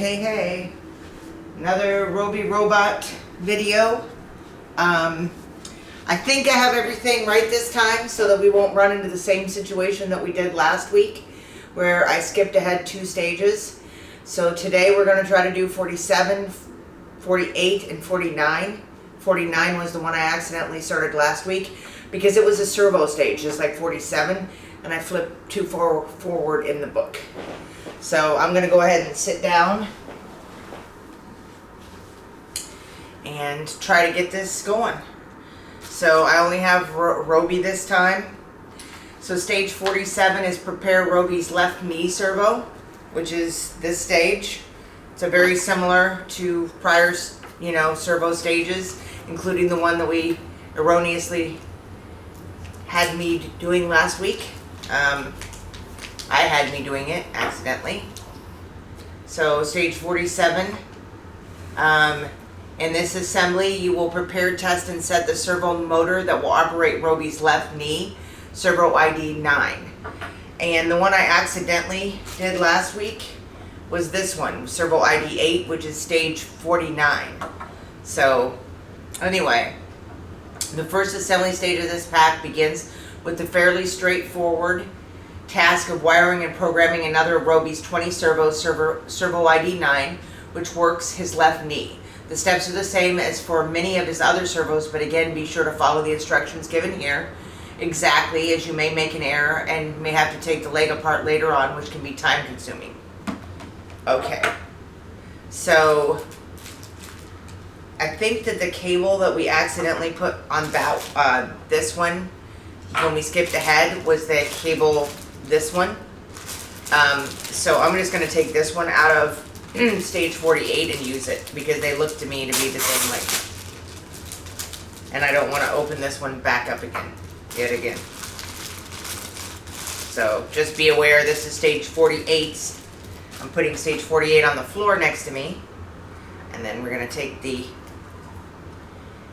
Hey, another Robi robot video. I think I have everything right this time so that we won't run into the same situation that we did last week where I skipped ahead 2 stages. So today we're going to try to do 47, 48, and 49. 49 was the one I accidentally started last week because it was a servo stage, just like 47, and I flipped too far forward in the book. So I'm going to go ahead and sit down and try to get this going. So I only have Robi this time. So stage 47 is prepare Robi's left knee servo, which is this stage. It's a very similar to prior, servo stages, including the one that we erroneously had me doing last week. I had me doing it accidentally. So stage 47. In this assembly, you will prepare, test, and set the servo motor that will operate Robi's left knee, servo ID 9. And the one I accidentally did last week was this one, servo ID 8, which is stage 49. So anyway, the first assembly stage of this pack begins with the fairly straightforward task of wiring and programming another of Robi's 20 servo ID 9, which works his left knee. The steps are the same as for many of his other servos, but again, be sure to follow the instructions given here exactly, as you may make an error and may have to take the leg apart later on, which can be time consuming. Okay, so I think that the cable that we accidentally put on that this one when we skipped ahead was the cable, this one. So I'm just going to take this one out of stage 48 and use it because they look to me to be the same length. And I don't want to open this one back up yet again. So just be aware this is stage 48. I'm putting stage 48 on the floor next to me. And then we're going to take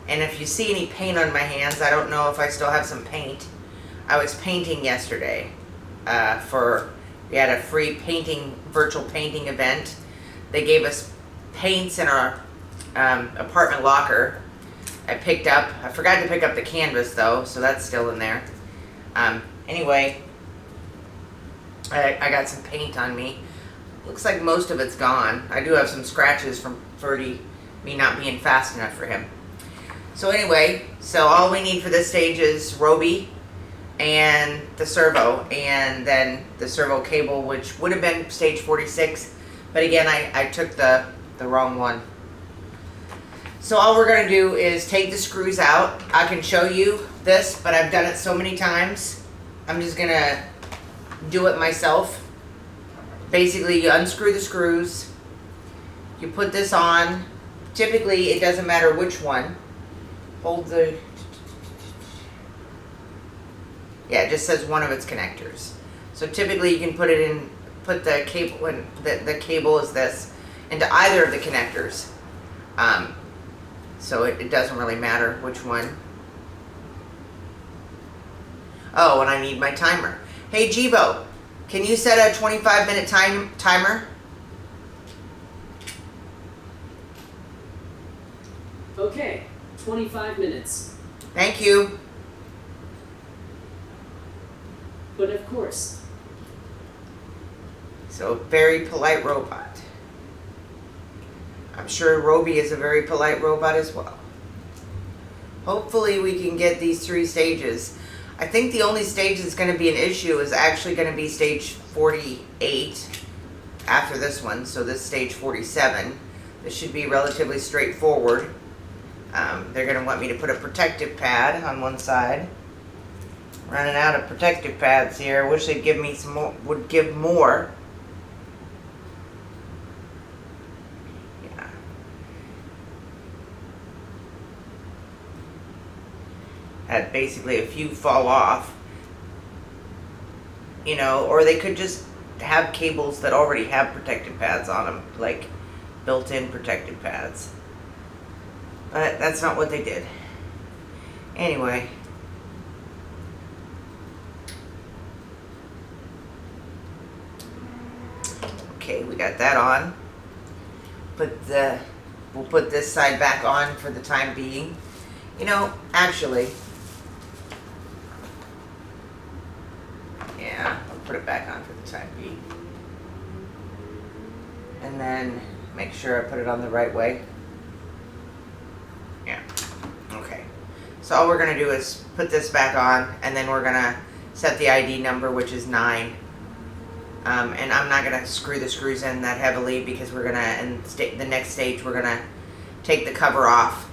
and if you see any paint on my hands, I don't know if I still have some paint. I was painting yesterday we had a free virtual painting event. They gave us paints in our apartment locker. I forgot to pick up the canvas though, so that's still in there. Anyway, I got some paint on me. Looks like most of it's gone. I do have some scratches from Ferdi, me not being fast enough for him. So anyway, all we need for this stage is Robi and the servo, and then the servo cable, which would have been stage 46. But again, I took the wrong one. So all we're going to do is take the screws out. I can show you this, but I've done it so many times. I'm just going to do it myself. Basically, you unscrew the screws. You put this on. Typically, it doesn't matter which one. Yeah, it just says one of its connectors. So typically, you can put the cable, when the cable is this, into either of the connectors. So it doesn't really matter which one. Oh, and I need my timer. Hey Jibo, can you set a 25-minute timer? Okay, 25 minutes. Thank you. But of course. So, very polite robot. I'm sure Robi is a very polite robot as well. Hopefully we can get these 3 stages. I think the only stage that's going to be an issue is actually going to be stage 48 after this one. So this stage 47. This should be relatively straightforward. They're going to want me to put a protective pad on one side. Running out of protective pads here. I wish they'd give me some more, would give more. Had basically a few fall off, or they could just have cables that already have protective pads on them, like built-in protective pads. But that's not what they did. Anyway. Okay, we got that on. we'll put this side back on for the time being. You know, actually, yeah, I'll put it back on for the time being. And then make sure I put it on the right way. Yeah, okay. So all we're gonna do is put this back on, and then we're gonna set the ID number, which is 9. And I'm not gonna screw the screws in that heavily because we're gonna, in the next stage, we're gonna take the cover off.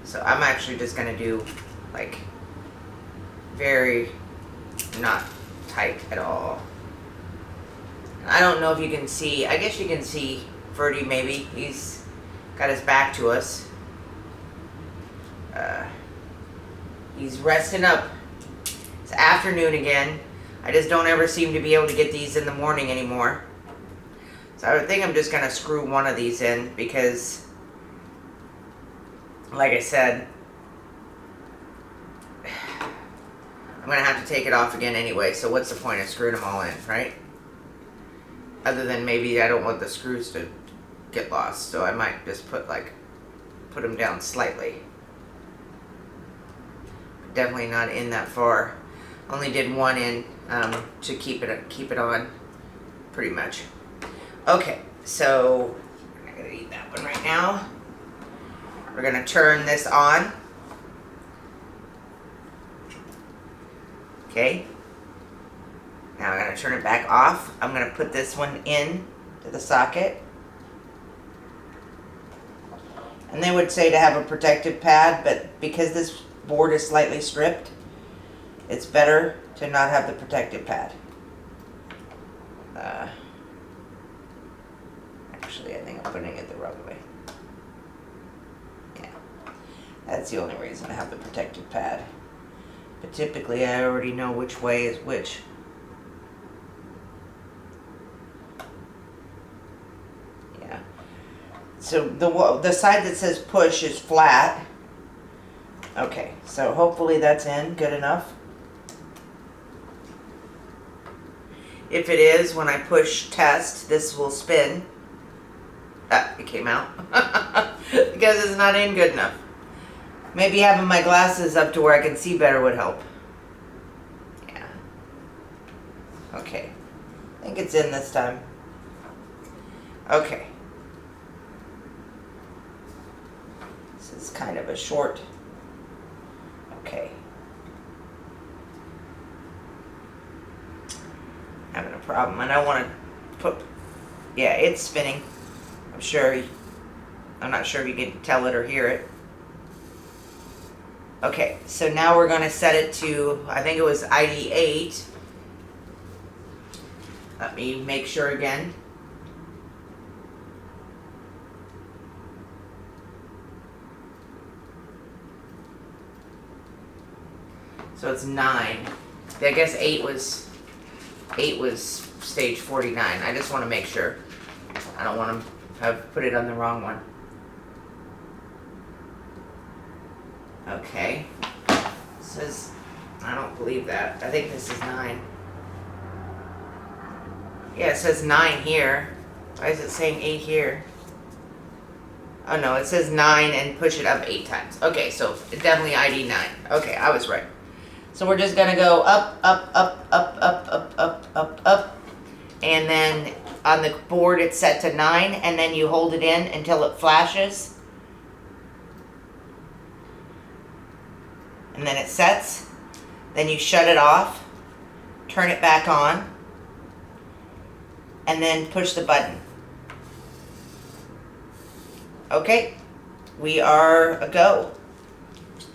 So I'm actually just gonna do like very not tight at all. I don't know if you can see, I guess you can see Ferdi maybe. He's got his back to us. He's resting up. It's afternoon again. I just don't ever seem to be able to get these in the morning anymore. So I think I'm just going to screw one of these in because, like I said, I'm going to have to take it off again anyway. So what's the point of screwing them all in, right? Other than maybe I don't want the screws to get lost. So I might just put them down slightly. Definitely not in that far. Only did one in to keep it on, pretty much. Okay, so I'm not gonna eat that one right now. We're gonna turn this on. Okay. Now I'm gonna turn it back off. I'm gonna put this one in to the socket. And they would say to have a protective pad, but because this board is slightly stripped, it's better to not have the protective pad. Actually, I think I'm putting it the wrong way. Yeah, that's the only reason I have the protective pad. But typically, I already know which way is which. Yeah. So the side that says push is flat. Okay, so hopefully that's in good enough. If it is, when I push test, this will spin. Ah, it came out. Because it's not in good enough. Maybe having my glasses up to where I can see better would help. Yeah. Okay. I think it's in this time. Okay. This is kind of a short. Okay. Having a problem. I don't want to put. Yeah, it's spinning. I'm not sure if you can tell it or hear it. Okay, so now we're going to set it to, I think it was ID 8. Let me make sure again. So it's 9. I guess 8 was stage 49. I just want to make sure. I don't want to have put it on the wrong one. Okay. It says, I don't believe that. I think this is 9. Yeah, it says 9 here. Why is it saying 8 here? Oh no, it says 9 and push it up 8 times. Okay, so it's definitely ID 9. Okay, I was right. So we're just gonna go up, up, up, up, up, up, up, up, up. And then on the board it's set to 9, and then you hold it in until it flashes. And then it sets. Then you shut it off, turn it back on, and then push the button. Okay, we are a go.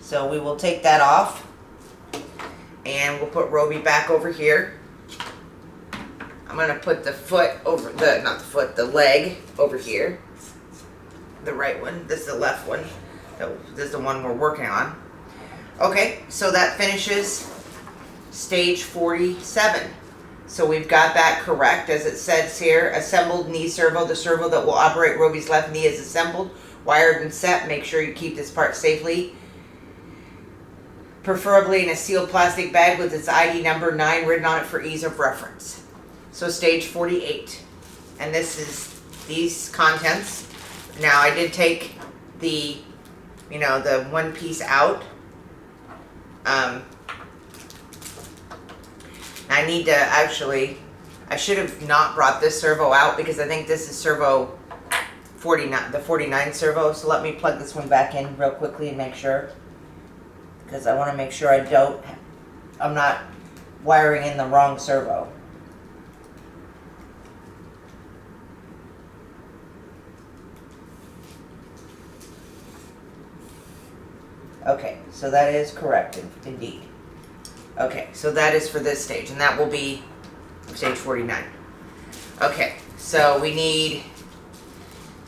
So we will take that off. And we'll put Robi back over here. I'm going to put the foot over, the leg over here. The right one. This is the left one. This is the one we're working on. Okay, so that finishes stage 47. So we've got that correct. As it says here, assembled knee servo. The servo that will operate Robi's left knee is assembled, wired, and set. Make sure you keep this part safely, preferably in a sealed plastic bag with its ID number 9 written on it for ease of reference. So stage 48. And this is these contents. Now I did take the, the one piece out. I need to actually, I should have not brought this servo out because I think this is servo 49, the 49 servo. So let me plug this one back in real quickly and make sure. Because I want to make sure I'm not wiring in the wrong servo. Okay, so that is correct, indeed. Okay, so that is for this stage, and that will be stage 49. Okay, so we need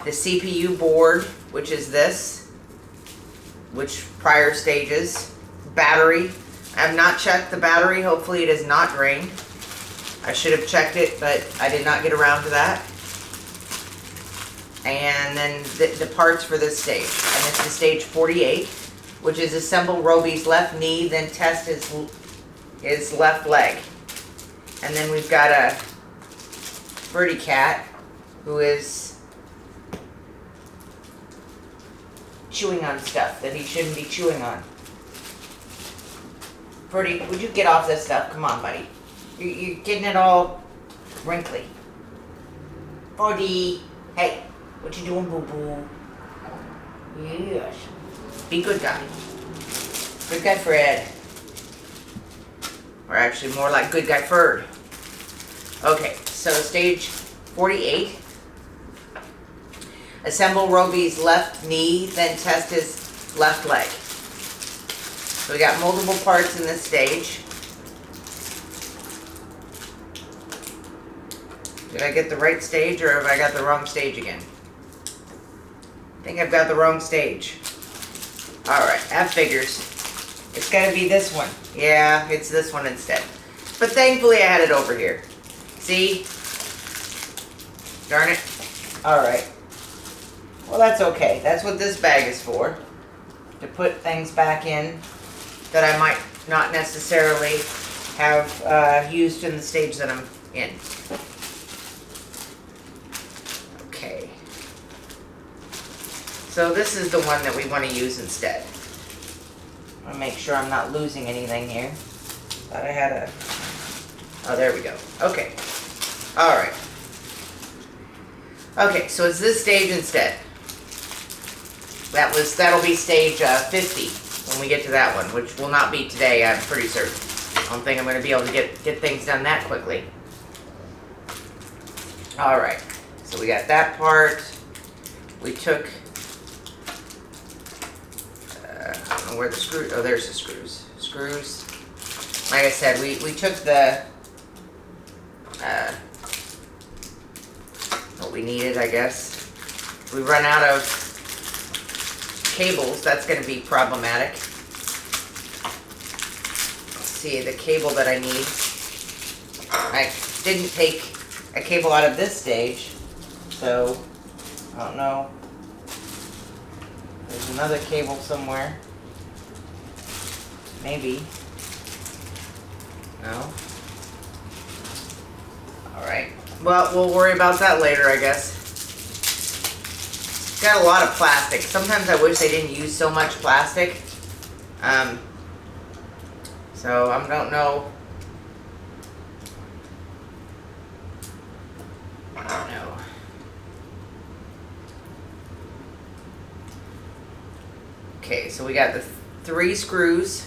the CPU board, which is this, which prior stages, battery. I have not checked the battery. Hopefully it is not drained. I should have checked it, but I did not get around to that. And then the parts for this stage, and it's the stage 48. Which is assemble Robi's left knee, then test his left leg. And then we've got a Ferdi cat who is chewing on stuff that he shouldn't be chewing on. Ferdi, would you get off this stuff? Come on, buddy. You're getting it all wrinkly. Ferdi, hey, what you doing, boo-boo? Yes. Be good guy. Good guy Fred. Or actually more like good guy Ferd. Okay, so stage 48. Assemble Robi's left knee, then test his left leg. So we got multiple parts in this stage. Did I get the right stage or have I got the wrong stage again? I think I've got the wrong stage. Alright, F figures. It's gotta be this one. Yeah, it's this one instead. But thankfully I had it over here. See? Darn it. Alright. Well, that's okay. That's what this bag is for. To put things back in that I might not necessarily have used in the stage that I'm in. Okay. So this is the one that we want to use instead. I want to make sure I'm not losing anything here. Thought I had a... Oh, there we go. Okay. Alright. Okay, so it's this stage instead. That'll be stage 50 when we get to that one, which will not be today, I'm pretty certain. I don't think I'm going to be able to get things done that quickly. Alright, so we got that part. We took... I don't know where the screw... Oh, there's the screws. Screws. Like I said, we took the... what we needed, I guess. We run out of cables. That's going to be problematic. Let's see, the cable that I need. I didn't take a cable out of this stage, so I don't know. There's another cable somewhere. Maybe. No. Alright. Well, we'll worry about that later, I guess. It's got a lot of plastic. Sometimes I wish they didn't use so much plastic. So I don't know. I don't know. Okay, so we got the 3 screws.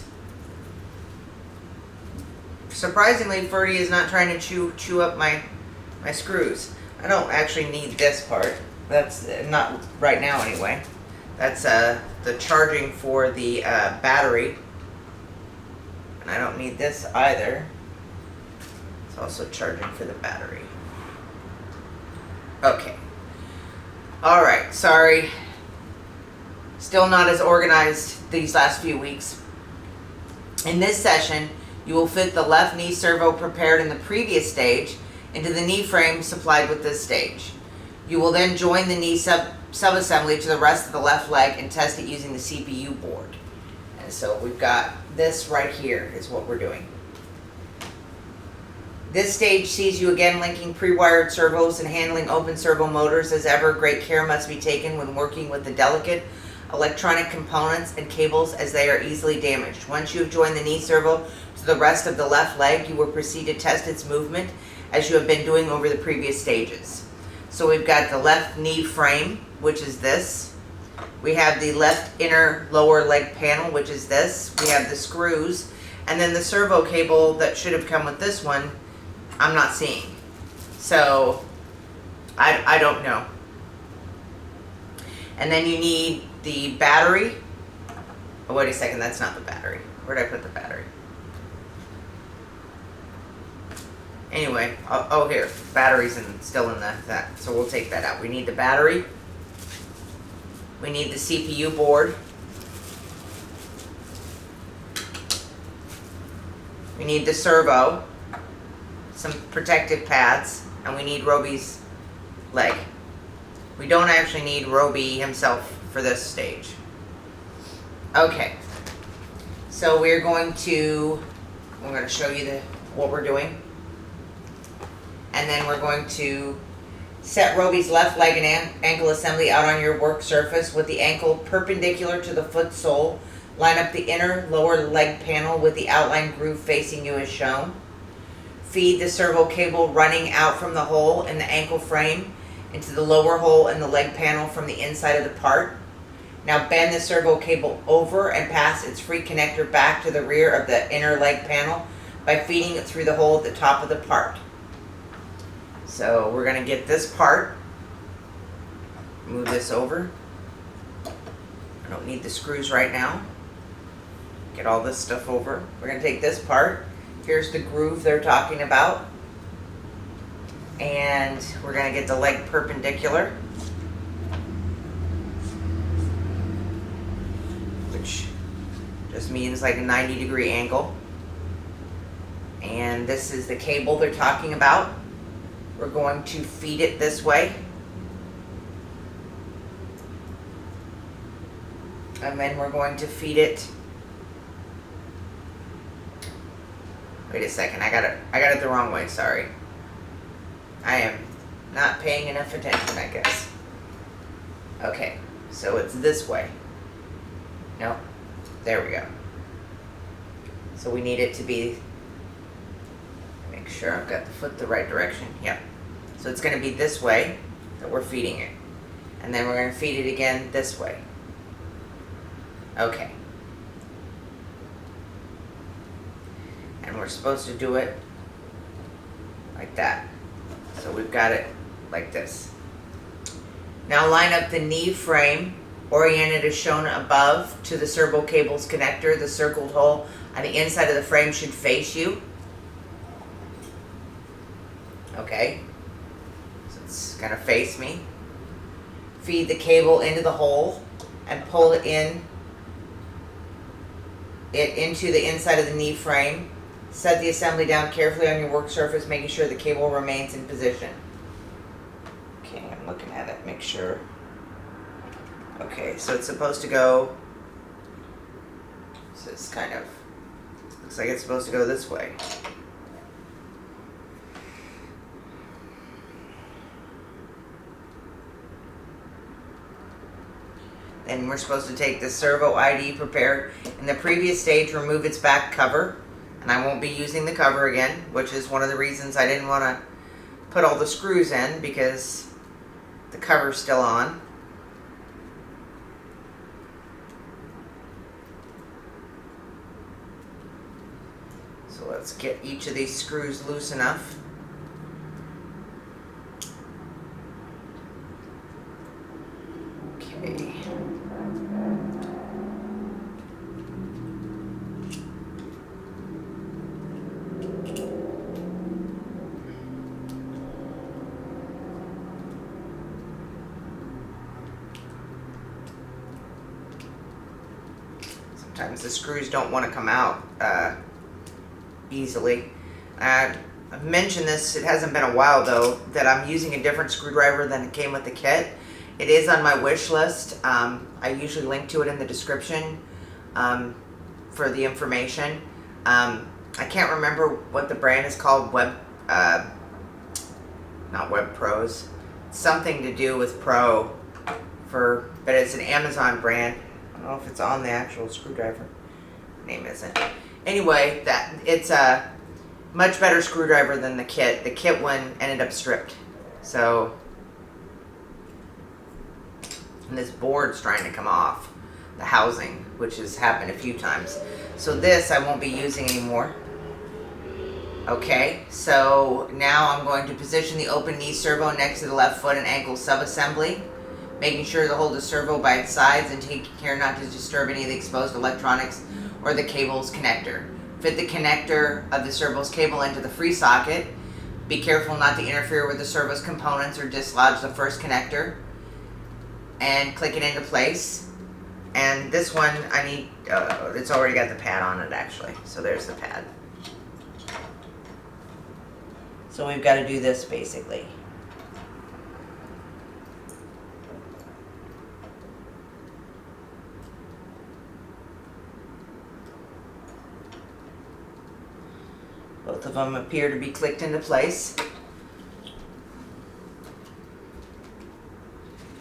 Surprisingly, Ferdi is not trying to chew up my screws. I don't actually need this part. That's not right now anyway. That's the charging for the battery. And I don't need this either. It's also charging for the battery. Okay. Alright, sorry. Still not as organized these last few weeks. In this session, you will fit the left knee servo prepared in the previous stage into the knee frame supplied with this stage. You will then join the knee subassembly to the rest of the left leg and test it using the CPU board. And so we've got this right here is what we're doing. This stage sees you again linking pre-wired servos and handling open servo motors. As ever, great care must be taken when working with the delicate electronic components and cables as they are easily damaged. Once you have joined the knee servo to the rest of the left leg, you will proceed to test its movement as you have been doing over the previous stages. So we've got the left knee frame, which is this. We have the left inner lower leg panel, which is this. We have the screws, and then the servo cable that should have come with this one, I'm not seeing. So I don't know. And then you need the battery. Oh, wait a second, that's not the battery. Where did I put the battery? Anyway, oh here, battery's still in that, so we'll take that out. We need the battery. We need the CPU board. We need the servo, some protective pads, and we need Robi's leg. We don't actually need Robi himself for this stage. Okay, so we're going to show you what we're doing. And then we're going to set Robi's left leg and ankle assembly out on your work surface with the ankle perpendicular to the foot sole. Line up the inner lower leg panel with the outline groove facing you as shown. Feed the servo cable running out from the hole in the ankle frame into the lower hole in the leg panel from the inside of the part. Now bend the servo cable over and pass its free connector back to the rear of the inner leg panel by feeding it through the hole at the top of the part. So we're going to get this part, move this over. I don't need the screws right now. Get all this stuff over. We're going to take this part. Here's the groove they're talking about. And we're going to get the leg perpendicular, which just means like a 90-degree angle. And this is the cable they're talking about. We're going to feed it this way. And then we're going to feed it. Wait a second, I got it the wrong way, sorry. I am not paying enough attention, I guess. Okay, so it's this way. Nope, there we go. So we need it to be, make sure I've got the foot the right direction, yep. So it's going to be this way that we're feeding it. And then we're going to feed it again this way. Okay. And we're supposed to do it like that. So we've got it like this. Now line up the knee frame, oriented as shown above, to the servo cable's connector. The circled hole on the inside of the frame should face you. Okay. It's gonna face me. Feed the cable into the hole and pull it into the inside of the knee frame. Set the assembly down carefully on your work surface, making sure the cable remains in position. Okay, I'm looking at it, make sure. Okay, so it's supposed to go, so it's kind of, looks like it's supposed to go this way. And we're supposed to take the servo ID prepared in the previous stage, remove its back cover, and I won't be using the cover again, which is one of the reasons I didn't want to put all the screws in, because the cover's still on. So let's get each of these screws loose enough. Okay. Sometimes the screws don't want to come out easily. I've mentioned this, it hasn't been a while though, that I'm using a different screwdriver than it came with the kit. It is on my wish list. I usually link to it in the description for the information. I can't remember what the brand is called, not Web Pros, something to do with Pro but it's an Amazon brand. I don't know if it's on the actual screwdriver. Name isn't. Anyway, that it's a much better screwdriver than the kit. The kit one ended up stripped. So, and this board's trying to come off the housing, which has happened a few times. So this I won't be using anymore. Okay, so now I'm going to position the open knee servo next to the left foot and ankle subassembly, making sure to hold the servo by its sides and taking care not to disturb any of the exposed electronics or the cable's connector. Fit the connector of the servo's cable into the free socket. Be careful not to interfere with the servo's components or dislodge the first connector. And click it into place. And this one, I need, it's already got the pad on it actually. So there's the pad. So we've got to do this basically. Both of them appear to be clicked into place.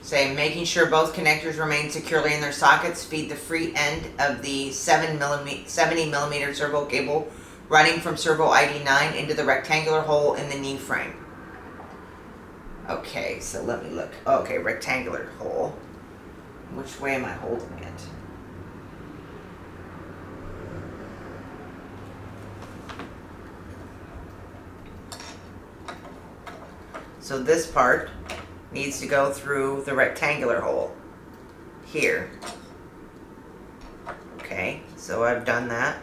Say, making sure both connectors remain securely in their sockets, feed the free end of the 70 millimeter servo cable running from servo ID 9 into the rectangular hole in the knee frame. Okay, so let me look. Okay, rectangular hole. Which way am I holding it? So this part needs to go through the rectangular hole here. Okay, so I've done that.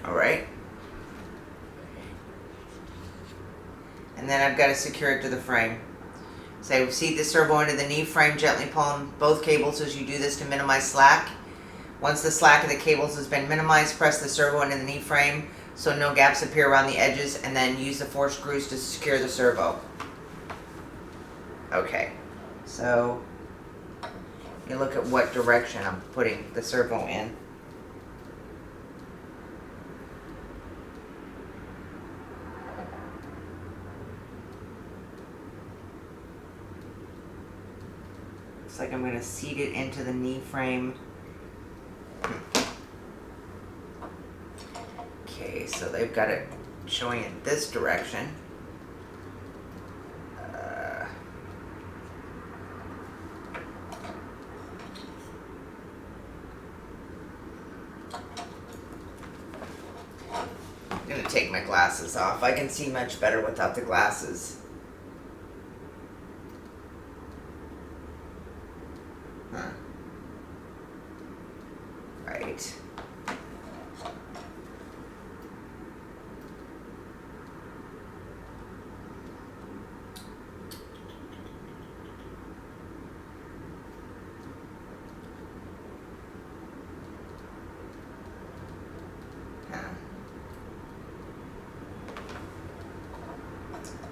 All right. And then I've got to secure it to the frame. So seat the servo into the knee frame, gently pull on both cables as you do this to minimize slack. Once the slack of the cables has been minimized, press the servo into the knee frame so no gaps appear around the edges, and then use the 4 screws to secure the servo. Okay, so you look at what direction I'm putting the servo in. Looks like I'm going to seat it into the knee frame. Okay, so they've got it showing it this direction. I'm going to take my glasses off. I can see much better without the glasses. Huh. Right.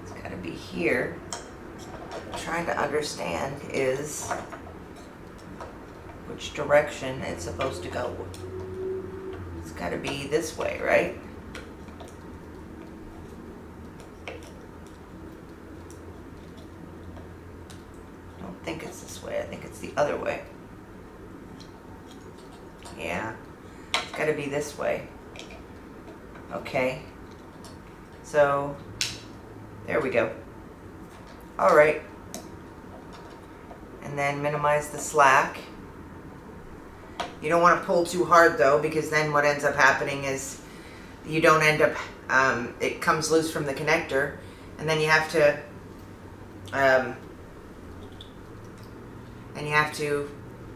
It's got to be here. What I'm trying to understand is which direction it's supposed to go. It's got to be this way, right? I don't think it's this way. I think it's the other way. Yeah, it's got to be this way. Okay. So, there we go. All right. And then minimize the slack. You don't want to pull too hard though, because then what ends up happening is you don't end up, it comes loose from the connector, and then you have to,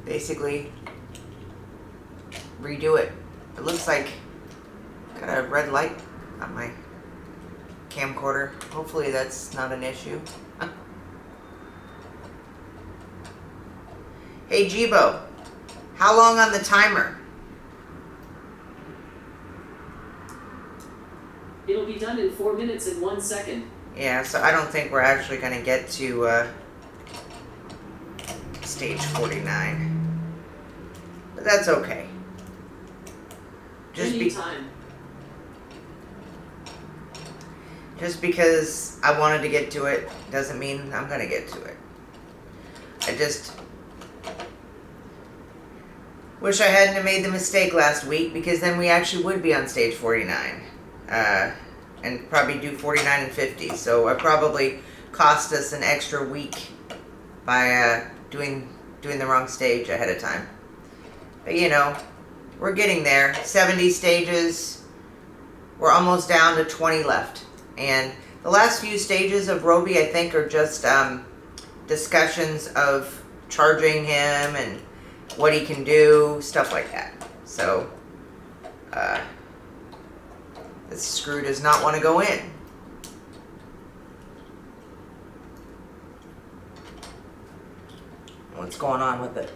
basically redo it. It looks like got a red light on my camcorder. Hopefully that's not an issue. Hey Jibo, how long on the timer? It'll be done in 4 minutes and 1 second. Yeah, so I don't think we're actually going to get to stage 49. But that's okay. Anytime. Just because I wanted to get to it doesn't mean I'm gonna get to it. I just wish I hadn't have made the mistake last week, because then we actually would be on stage 49. And probably do 49 and 50. So I probably cost us an extra week by doing the wrong stage ahead of time. But you know, we're getting there. 70 stages. We're almost down to 20 left. And the last few stages of Robi, I think, are just discussions of charging him and what he can do, stuff like that. So, this screw does not want to go in. What's going on with it?